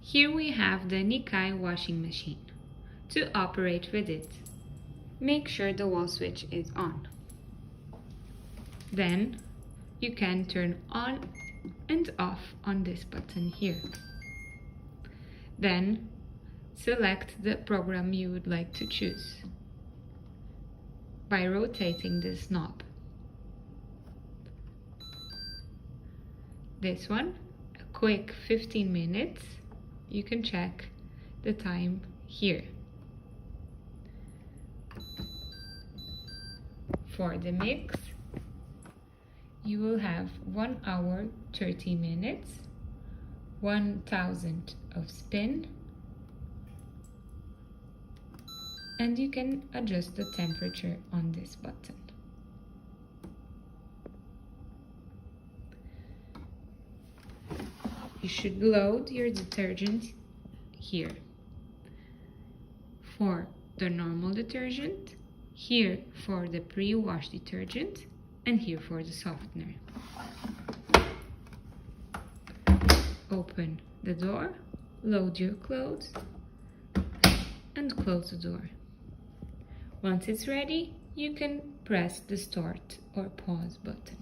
Here we have the Nikai washing machine. To operate with it, make sure the wall switch is on. Then you can turn on and off on this button here. Then select the program you would like to choose by rotating this knob. This one, a quick 15 minutes. You can check the time here. For the mix, you will have 1 hour 30 minutes, 1000 of spin, and you can adjust the temperature on this button. You should load your detergent here. For the normal detergent, here for the pre-wash detergent, and here for the softener. Open the door, load your clothes, and close the door. Once it's ready, you can press the start or pause button.